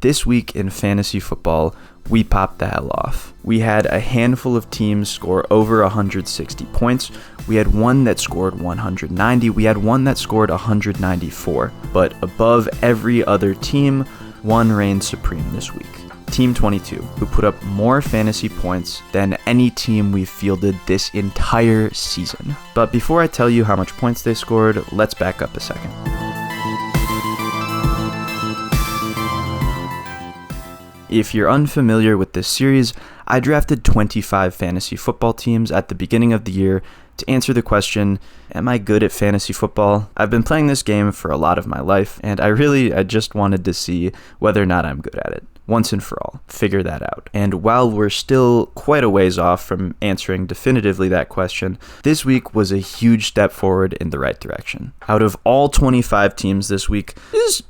This week in fantasy football, we popped the hell off. We had a handful of teams score over 160 points. We had one that scored 190. We had one that scored 194. But above every other team, one reigned supreme this week. Team 22, who put up more fantasy points than any team we've fielded this entire season. But before I tell you how much points they scored, let's back up a second. If you're unfamiliar with this series, I drafted 25 fantasy football teams at the beginning of the year to answer the question, am I good at fantasy football? I've been playing this game for a lot of my life, and I just wanted to see whether or not I'm good at it. Once and for all, figure that out. And while we're still quite a ways off from answering definitively that question, this week was a huge step forward in the right direction. Out of all 25 teams this week,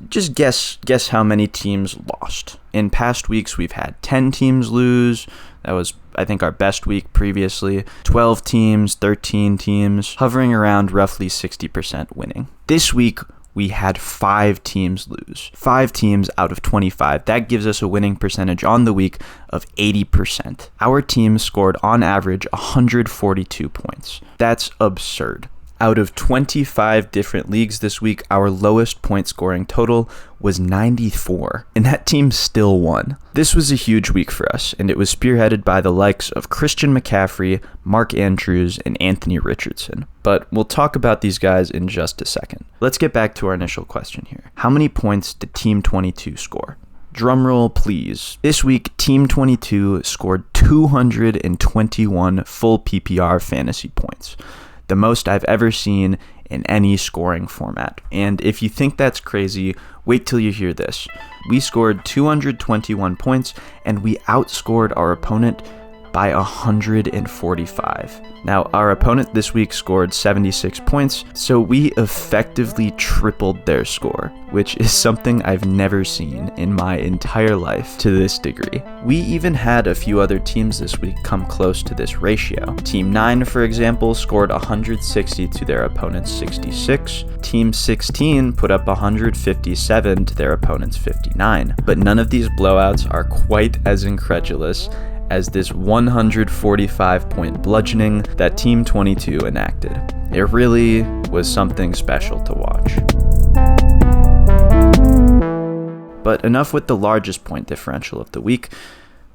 just guess how many teams lost. In past weeks, we've had 10 teams lose. That was, I think, our best week previously. 12 teams, 13 teams, hovering around roughly 60% winning. This week, we had 5 teams lose. 5 teams out of 25. That gives us a winning percentage on the week of 80%. Our team scored on average 142 points. That's absurd. Out of 25 different leagues this week, our lowest point scoring total was 94, and that team still won. This was a huge week for us, and it was spearheaded by the likes of Christian McCaffrey, Mark Andrews, and Anthony Richardson. But we'll talk about these guys in just a second. Let's get back to our initial question here. How many points did Team 22 score? Drumroll, please. This week, Team 22 scored 221 full PPR fantasy points. The most I've ever seen in any scoring format. And if you think that's crazy, wait till you hear this. We scored 221 points, and we outscored our opponent by 145. Now, our opponent this week scored 76 points, so we effectively tripled their score, which is something I've never seen in my entire life to this degree. We even had a few other teams this week come close to this ratio. Team 9, for example, scored 160 to their opponent's 66. Team 16 put up 157 to their opponent's 59. But none of these blowouts are quite as incredulous as this 145-point bludgeoning that Team 22 enacted. It really was something special to watch. But enough with the largest point differential of the week.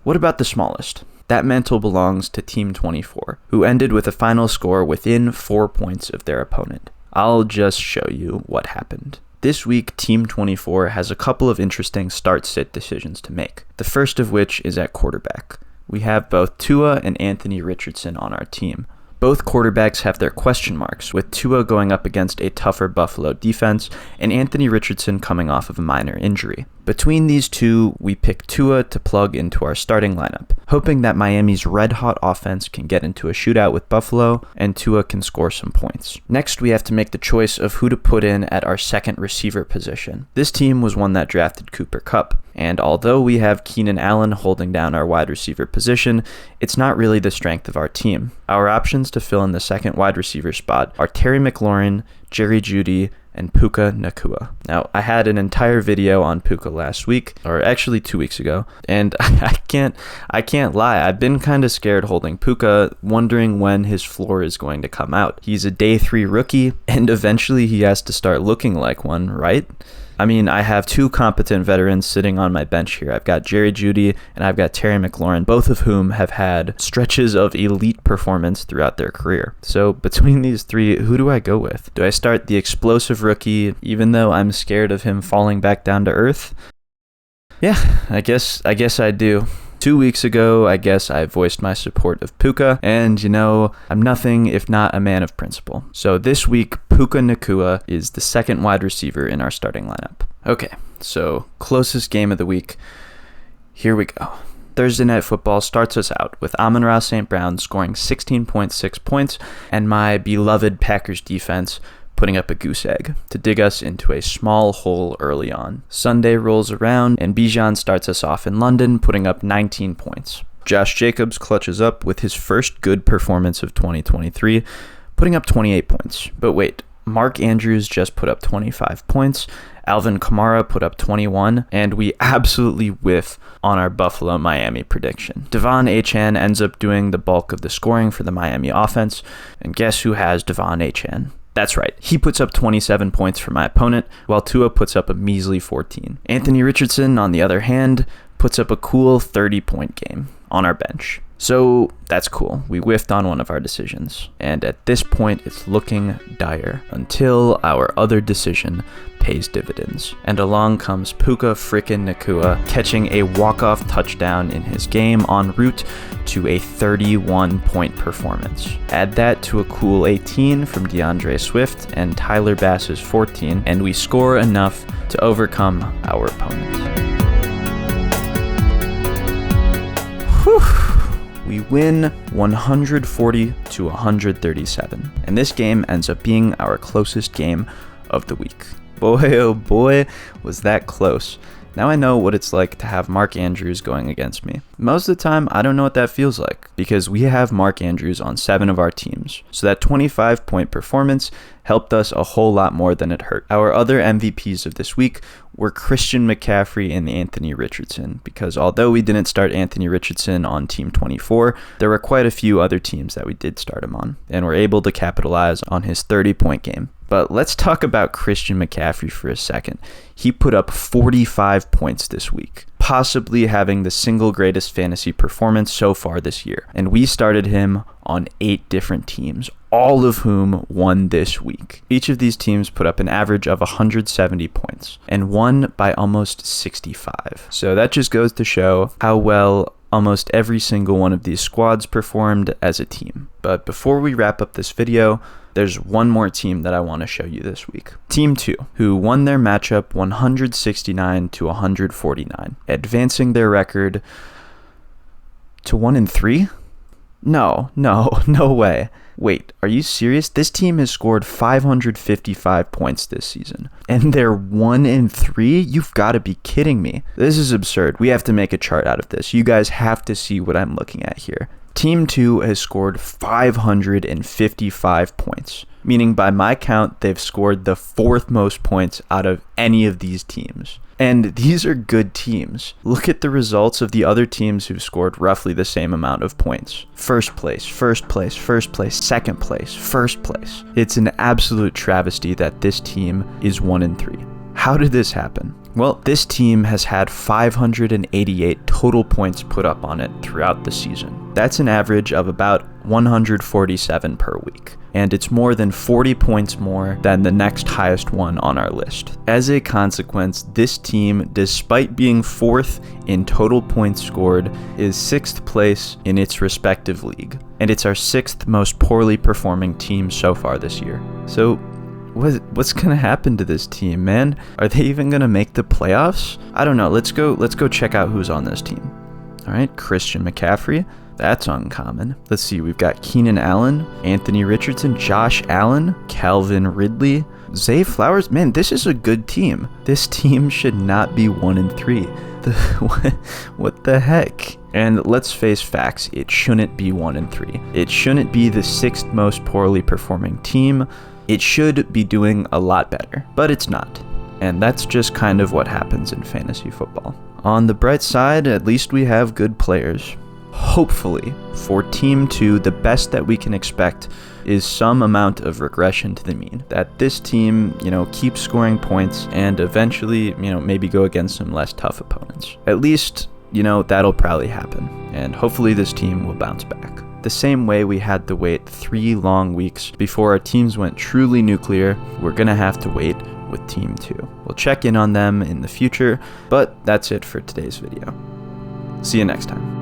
What about the smallest? That mantle belongs to Team 24, who ended with a final score within 4 points of their opponent. I'll just show you what happened. This week, Team 24 has a couple of interesting start-sit decisions to make, the first of which is at quarterback. We have both Tua and Anthony Richardson on our team. Both quarterbacks have their question marks, with Tua going up against a tougher Buffalo defense and Anthony Richardson coming off of a minor injury. Between these two, we pick Tua to plug into our starting lineup, hoping that Miami's red-hot offense can get into a shootout with Buffalo and Tua can score some points. Next, we have to make the choice of who to put in at our second receiver position. This team was one that drafted Cooper Kupp, and although we have Keenan Allen holding down our wide receiver position, it's not really the strength of our team. Our options to fill in the second wide receiver spot are Terry McLaurin, Jerry Jeudy, and Puka Nacua. Now, I had an entire video on Puka last week, or actually 2 weeks ago, and I can't lie, I've been kind of scared holding Puka, wondering when his floor is going to come out. He's a day 3 rookie, and eventually he has to start looking like one, right? I mean, I have 2 competent veterans sitting on my bench here. I've got Jerry Jeudy and I've got Terry McLaurin, both of whom have had stretches of elite performance throughout their career. So between these 3, who do I go with? Do I start the explosive rookie, even though I'm scared of him falling back down to earth? Yeah, I guess I do. 2 weeks ago, I guess I voiced my support of Puka, and I'm nothing if not a man of principle. So this week, Puka Nacua is the second wide receiver in our starting lineup. Okay, so closest game of the week. Here we go. Thursday Night Football starts us out with Amon-Ra St. Brown scoring 16.6 points, and my beloved Packers defense putting up a goose egg to dig us into a small hole early on. Sunday rolls around, and Bijan starts us off in London, putting up 19 points. Josh Jacobs clutches up with his first good performance of 2023, putting up 28 points. But wait, Mark Andrews just put up 25 points. Alvin Kamara put up 21, and we absolutely whiff on our Buffalo-Miami prediction. Devon Achane ends up doing the bulk of the scoring for the Miami offense, and guess who has Devon Achane? That's right, he puts up 27 points for my opponent, while Tua puts up a measly 14. Anthony Richardson, on the other hand, puts up a cool 30-point game on our bench. So that's cool. We whiffed on one of our decisions. And at this point, it's looking dire until our other decision pays dividends. And along comes Puka frickin' Nacua, catching a walk-off touchdown in his game en route to a 31-point performance. Add that to a cool 18 from DeAndre Swift and Tyler Bass's 14, and we score enough to overcome our opponent. Whew. We win 140 to 137, and this game ends up being our closest game of the week. Boy, oh boy, was that close. Now I know what it's like to have Mark Andrews going against me. Most of the time, I don't know what that feels like, because we have Mark Andrews on 7 of our teams, so that 25-point performance helped us a whole lot more than it hurt. Our other MVPs of this week were Christian McCaffrey and Anthony Richardson, because although we didn't start Anthony Richardson on Team 24, there were quite a few other teams that we did start him on, and were able to capitalize on his 30-point game. But let's talk about Christian McCaffrey for a second. He put up 45 points this week, possibly having the single greatest fantasy performance so far this year. And we started him on 8 different teams, all of whom won this week. Each of these teams put up an average of 170 points and won by almost 65. So that just goes to show how well almost every single one of these squads performed as a team. But before we wrap up this video, there's one more team that I want to show you this week. Team 2, who won their matchup 169 to 149, advancing their record to 1-3? No way. Wait, are you serious? This team has scored 555 points this season, and they're 1-3? You've got to be kidding me. This is absurd. We have to make a chart out of this. You guys have to see what I'm looking at here. Team 2 has scored 555 points, meaning by my count, they've scored the 4th most points out of any of these teams. And these are good teams. Look at the results of the other teams who've scored roughly the same amount of points. First place, second place, first place. It's an absolute travesty that this team is 1-3. How did this happen? Well, this team has had 588 total points put up on it throughout the season. That's an average of about 147 per week, and it's more than 40 points more than the next highest one on our list. As a consequence, this team, despite being 4th in total points scored, is 6th place in its respective league, and it's our 6th most poorly performing team so far this year. So what's gonna happen to this team, man? Are they even gonna make the playoffs? I don't know. Let's go check out who's on this team. All right, Christian McCaffrey. That's uncommon. Let's see. We've got Keenan Allen, Anthony Richardson, Josh Allen, Calvin Ridley, Zay Flowers. Man, this is a good team. This team should not be 1-3. What the heck? And let's face facts. It shouldn't be 1-3. It shouldn't be the 6th most poorly performing team. It should be doing a lot better, but it's not. And that's just kind of what happens in fantasy football. On the bright side, at least we have good players. Hopefully, for Team 2, the best that we can expect is some amount of regression to the mean. That this team, keeps scoring points and eventually, maybe go against some less tough opponents. At least, that'll probably happen. And hopefully this team will bounce back. The same way we had to wait 3 long weeks before our teams went truly nuclear, we're gonna have to wait with Team 2. We'll check in on them in the future, but that's it for today's video. See you next time.